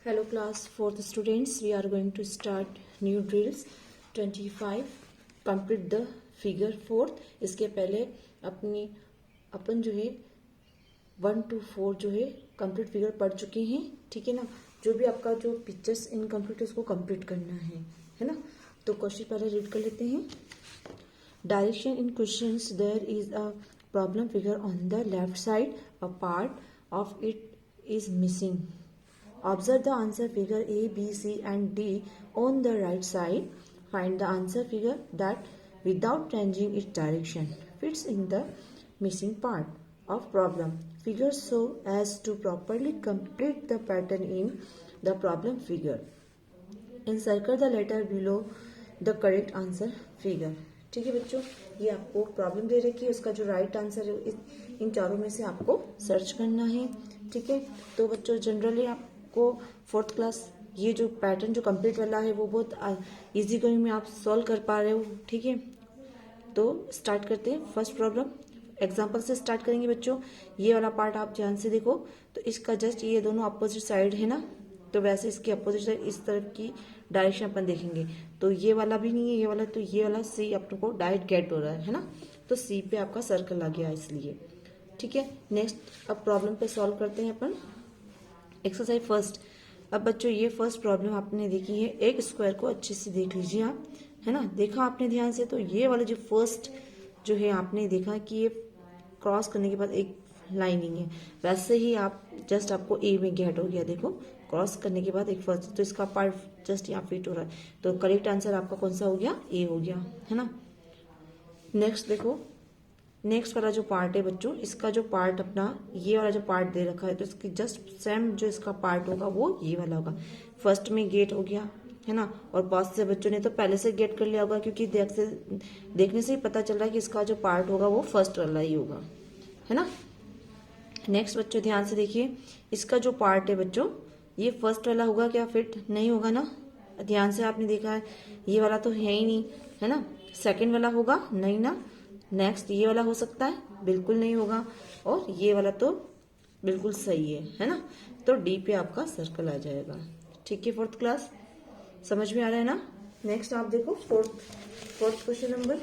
Hello class 4th students, we are going to start new drills 25 complete the figure 4th। इसके पहले अपन जो है 1 to 4 जो है कंप्लीट फिगर पढ़ चुके हैं, ठीक है ना। जो भी आपका जो पिक्चर्स इनकम्प्लीट है उसको कंप्लीट करना है ना। तो क्वेश्चन पहले रीड कर लेते हैं। Direction in questions, there is a problem figure on the left side, a part of it is missing. Observe the answer figure A, B, C and D on the right side. Find the answer figure that without changing its direction fits in the missing part of problem figure so as to properly complete the pattern in the problem figure. Encircle the letter below the correct answer figure. ठीक है बच्चों, ये आपको problem दे रखी है, उसका जो right answer है इन चारों में से आपको सर्च करना है, ठीक है। तो बच्चों जनरली आपको 4th क्लास ये जो पैटर्न जो कंप्लीट वाला है वो बहुत इजी गोइंग में आप सॉल्व कर पा रहे हो, ठीक है। तो स्टार्ट करते हैं। फर्स्ट प्रॉब्लम एग्जाम्पल से स्टार्ट करेंगे बच्चों। ये वाला पार्ट आप ध्यान से देखो, तो इसका जस्ट ये दोनों अपोजिट साइड है ना, तो वैसे इसकी अपोजिट साइड इस तरफ की डायरेक्शन अपन देखेंगे। तो ये वाला भी नहीं है, ये वाला, तो ये वाला सी अपने को डायरेक्ट गेट हो रहा है ना। तो सी पे आपका सर्कल आ गया इसलिए, ठीक है। नेक्स्ट अब प्रॉब्लम पे सॉल्व करते हैं अपन। Exercise first. अब बच्चों ये फर्स्ट प्रॉब्लम आपने देखी है, एक स्क्वायर को अच्छे से देख लीजिए आप, है ना। देखा आपने ध्यान से, तो ये वाला जो फर्स्ट जो है आपने देखा कि ये क्रॉस करने के बाद एक लाइनिंग है, वैसे ही आप जस्ट आपको ए में गेट हो गया। देखो क्रॉस करने के बाद एक फर्स्ट, तो इसका पार्ट जस्ट यहाँ फिट हो रहा है, तो करेक्ट आंसर आपका कौन सा हो गया, ए हो गया, है ना। नेक्स्ट देखो, नेक्स्ट वाला जो पार्ट है बच्चों, इसका जो पार्ट अपना ये वाला जो पार्ट दे रखा है, तो इसकी जस्ट सेम जो इसका पार्ट होगा वो ये वाला होगा। फर्स्ट में गेट हो गया, है ना। और पास से बच्चों ने तो पहले से गेट कर लिया होगा, क्योंकि देखने से ही पता चल रहा है कि इसका जो पार्ट होगा वो फर्स्ट वाला ही होगा, है ना। नेक्स्ट बच्चों ध्यान से देखिए, इसका जो पार्ट है बच्चों ये फर्स्ट वाला होगा क्या, फिट नहीं होगा ना। ध्यान से आपने देखा है, ये वाला तो है ही नहीं, है ना। सेकंड वाला होगा नहीं ना। नेक्स्ट ये वाला हो सकता है, बिल्कुल नहीं होगा। और ये वाला तो बिल्कुल सही है ना। तो डी पे आपका सर्कल आ जाएगा, ठीक है। 4th क्लास समझ में आ रहा है ना। नेक्स्ट आप देखो fourth question number.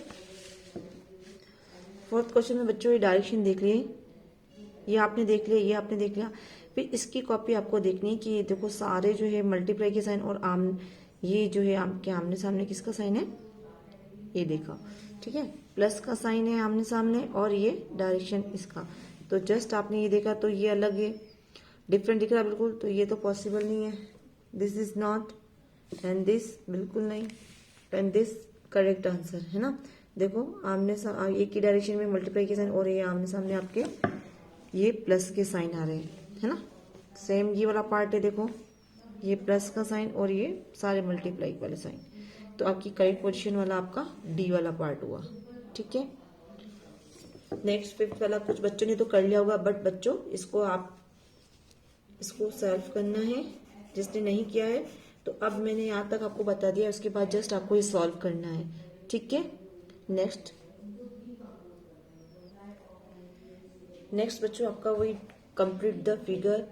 4th question में बच्चों ये डायरेक्शन देख लिए, ये आपने देख लिया, ये आपने देख लिया। फिर इसकी कॉपी आपको देखनी है कि देखो सारे जो है मल्टीप्लाई के साइन और ये जो है आपके आमने सामने किसका साइन है, ये देखा, ठीक है। प्लस का साइन है आमने सामने और ये डायरेक्शन इसका, तो जस्ट आपने ये देखा तो ये अलग है, डिफरेंट दिख रहा है बिल्कुल, तो ये तो पॉसिबल नहीं है। This is not and this बिल्कुल नहीं, एंड दिस करेक्ट आंसर, है ना। देखो आमने एक ही डायरेक्शन में मल्टीप्लाई के साइन और ये आमने सामने आपके ये प्लस के साइन आ रहे हैं, है ना। सेम ये वाला पार्ट है, देखो ये प्लस का साइन और ये सारे मल्टीप्लाई वाले साइन, तो आपकी करेक्ट पोजीशन वाला आपका डी वाला पार्ट हुआ, ठीक है। नेक्स्ट 5th वाला कुछ बच्चों ने तो कर लिया होगा, बट बच्चों इसको सॉल्व करना है जिसने नहीं किया है। तो अब मैंने यहाँ तक आपको बता दिया, उसके बाद जस्ट आपको ये सॉल्व करना है, ठीक है। नेक्स्ट बच्चों आपका वही कंप्लीट द फिगर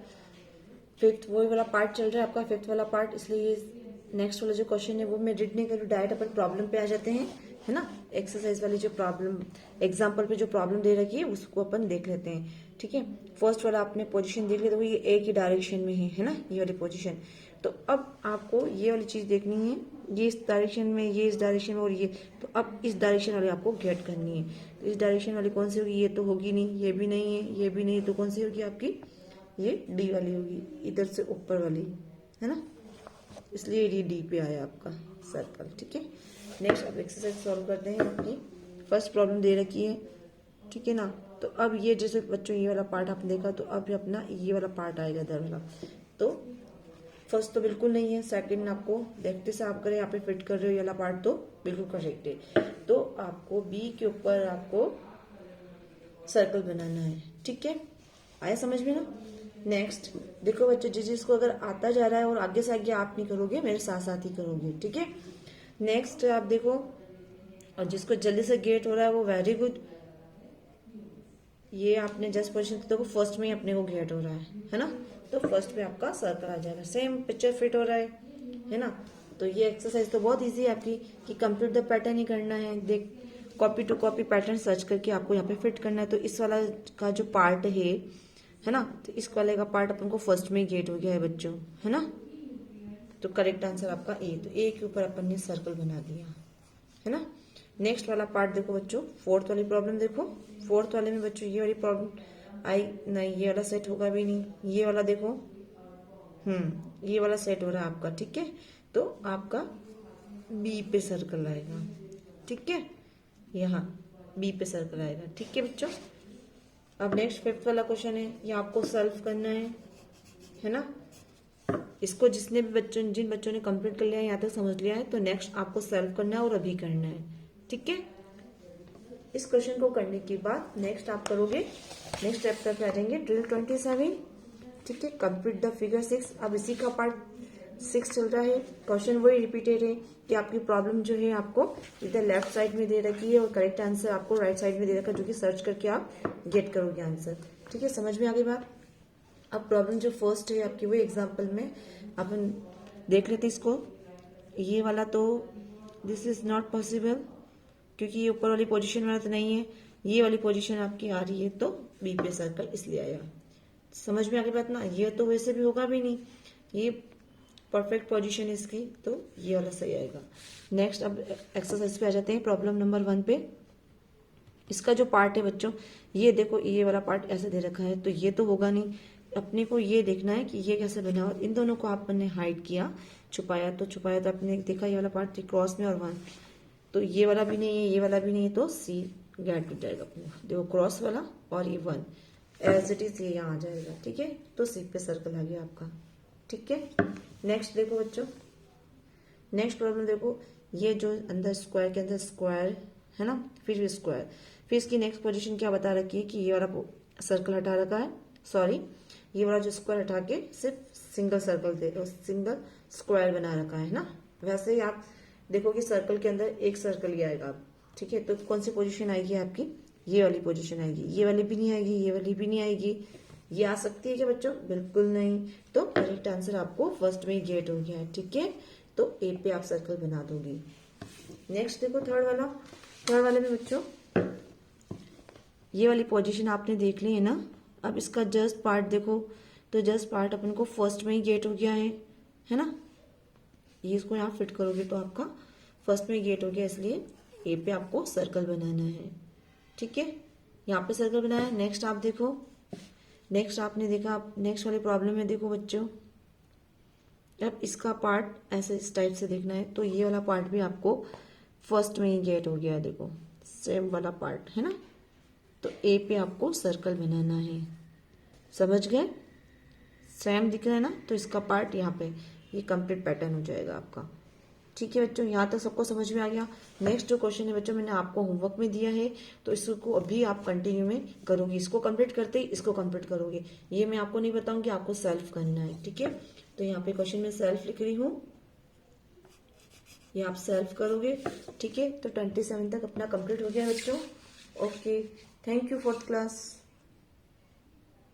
5th वही वाला पार्ट चल रहा है आपका 5th वाला पार्ट, इसलिए नेक्स्ट वाला जो क्वेश्चन है वो मैं रीड नहीं करूँ, डायरेक्ट अपन प्रॉब्लम पे आ जाते हैं, है ना। एक्सरसाइज वाली जो प्रॉब्लम एग्जाम्पल पे जो प्रॉब्लम दे रखी है उसको अपन देख लेते हैं, ठीक है। फर्स्ट वाला आपने पोजीशन देख लिया, तो ये ए की डायरेक्शन में है ना, ये वाली पोजीशन। तो अब आपको ये वाली चीज देखनी है, ये इस डायरेक्शन में, ये इस डायरेक्शन में और ये, तो अब इस डायरेक्शन वाली आपको गेट करनी है। तो इस डायरेक्शन वाली कौन सी होगी, ये तो होगी नहीं, ये भी नहीं है, ये भी नहीं, तो कौन सी होगी आपकी, ये डी वाली होगी, इधर से ऊपर वाली, है ना। इसलिए ये डी पे आया आपका सर्कल, ठीक है। नेक्स्ट अब एक्सरसाइज सॉल्व करते हैं। अपनी फर्स्ट प्रॉब्लम दे रखी है, ठीक है ना। तो अब ये जैसे बच्चों ये वाला पार्ट आपने देखा, तो अब अपना ये वाला पार्ट आएगा इधर वाला। तो फर्स्ट तो बिल्कुल नहीं है, सेकंड आपको देखते से आप करें, यहाँ पे फिट कर रहे हो ये वाला पार्ट तो बिल्कुल करेक्ट है। तो आपको बी के ऊपर आपको सर्कल बनाना है, ठीक है। आया समझ में ना। नेक्स्ट देखो बच्चों, जिसको अगर आता जा रहा है और आगे से आगे आप नहीं करोगे, मेरे साथ साथ ही करोगे, ठीक है। नेक्स्ट आप देखो, और जिसको जल्दी से गेट हो रहा है वो वेरी गुड, ये आपने जस्ट पोजिशन देखो फर्स्ट में ही अपने को गेट हो रहा है ना। तो फर्स्ट में आपका सर्कल आ जाएगा। सेम पिक्चर फिट हो रहा है ना। तो ये एक्सरसाइज तो बहुत इजी है आपकी कि कंप्लीट द पैटर्न ही करना है। देख copy to copy pattern search करके आपको यहाँ पे फिट करना है। तो इस वाला का जो पार्ट है ना, तो इस वाले का पार्ट अपन को फर्स्ट में गेट हो गया है बच्चों, है ना। तो करेक्ट आंसर आपका ए। तो ए के ऊपर अपन ने सर्कल बना दिया, है ना। नेक्स्ट वाला पार्ट देखो बच्चों, फोर्थ वाली प्रॉब्लम देखो। फोर्थ वाले में बच्चों ये वाली प्रॉब्लम आई नहीं, ये वाला सेट होगा भी नहीं। ये वाला देखो, ये वाला सेट हो रहा है आपका, ठीक है। तो आपका बी पे सर्कल आएगा, ठीक है। यहाँ बी पे सर्कल आएगा, ठीक है बच्चों। अब नेक्स्ट फिफ्थ वाला क्वेश्चन है, ये आपको सॉल्व करना है ना। इसको जिसने भी बच्चों जिन बच्चों ने कंप्लीट कर लिया है, यहाँ तक समझ लिया है, तो नेक्स्ट आपको सॉल्व करना है और अभी करना है, ठीक है। इस क्वेश्चन को करने के बाद नेक्स्ट आप करोगे, नेक्स्ट स्टेप तक आ जाएंगे ड्रिल 27, ठीक है। Complete the figure 6। अब इसी का पार्ट 6 चल रहा है। क्वेश्चन वही रिपीटेड है कि आपकी प्रॉब्लम जो है आपको इधर लेफ्ट साइड में दे रखी है और करेक्ट आंसर आपको राइट साइड में दे रखा है, जो कि सर्च करके आप गेट करोगे आंसर, ठीक है। समझ में आ गई बात। अब प्रॉब्लम जो फर्स्ट है आपकी, वही एग्जाम्पल में अपन देख लेते इसको। ये वाला तो दिस इज नॉट पॉसिबल, क्योंकि ये ऊपर वाली पोजीशन वाला तो नहीं है। ये वाली पोजीशन आपकी आ रही है, तो बी पे सर्कल इसलिए आया। समझ में आ गई बात ना। ये तो वैसे भी होगा भी नहीं, ये परफेक्ट पोजीशन है इसकी, तो ये वाला सही आएगा। नेक्स्ट अब एक्सरसाइज पे आ जाते हैं, प्रॉब्लम नंबर 1 पे। इसका जो पार्ट है बच्चों, ये देखो ये वाला पार्ट ऐसे दे रखा है, तो ये तो होगा नहीं। अपने को ये देखना है कि ये कैसे बना, और इन दोनों को आपने हाइड किया, छुपाया तो आपने देखा ये वाला पार्ट क्रॉस में और 1, तो ये वाला भी नहीं है, ये वाला भी नहीं है, तो सी गेट हो जाएगा अपना। देखो क्रॉस वाला और ये 1 एज इट इज ये यहाँ आ जाएगा, ठीक है। तो सी पे सर्कल आ गया आपका, ठीक है। नेक्स्ट देखो बच्चों, नेक्स्ट प्रॉब्लम देखो। ये जो अंदर स्क्वायर के अंदर स्क्वायर है ना, फिर भी स्क्वायर, फिर इसकी नेक्स्ट पोजीशन क्या बता रखी है कि ये वाला सर्कल हटा रखा है, सॉरी ये वाला जो स्क्वायर हटा के सिर्फ सिंगल सर्कल दे, सिंगल स्क्वायर बना रखा है ना। वैसे ही आप देखो कि सर्कल के अंदर एक सर्कल ही आएगा, ठीक है। तो कौन सी पोजीशन आएगी आपकी, ये वाली पोजीशन आएगी। ये वाली भी नहीं आएगी, ये वाली भी नहीं आएगी। ये आ सकती है क्या बच्चों, बिल्कुल नहीं। तो करेक्ट आंसर आपको फर्स्ट में ही गेट हो गया है, ठीक है। तो ए पे आप सर्कल बना दोगी। नेक्स्ट देखो थर्ड वाला, थर्ड वाले में बच्चों ये वाली पोजीशन आपने देख ली है ना। अब इसका जस्ट पार्ट देखो, तो जस्ट पार्ट अपन को फर्स्ट में ही गेट हो गया है ना। ये इसको यहाँ फिट करोगे तो आपका फर्स्ट में गेट हो गया, इसलिए ए पे आपको सर्कल बनाना है, ठीक है। यहाँ पे सर्कल बनाया। नेक्स्ट आप देखो, नेक्स्ट आपने देखा, आप नेक्स्ट वाले प्रॉब्लम में देखो बच्चों। अब इसका पार्ट ऐसे इस टाइप से देखना है, तो ये वाला पार्ट भी आपको फर्स्ट में ही गेट हो गया है, देखो सेम वाला पार्ट है ना। तो ए पे आपको सर्कल बनाना है, समझ गए। सेम दिख रहा है ना, तो इसका पार्ट यहाँ पे ये कंप्लीट पैटर्न हो जाएगा आपका, ठीक है बच्चों। यहाँ तक सबको समझ में आ गया। नेक्स्ट जो क्वेश्चन है बच्चों, मैंने आपको होमवर्क में दिया है, तो इसको अभी आप कंटिन्यू में करोगे। इसको कंप्लीट करते ही इसको कंप्लीट करोगे। ये मैं आपको नहीं बताऊंगी, आपको सेल्फ करना है, ठीक है। तो यहाँ पे क्वेश्चन में सेल्फ लिख रही हूँ, ये आप सेल्फ करोगे, ठीक है। तो 27 तक अपना कंप्लीट हो गया बच्चों। Okay, thank you for class.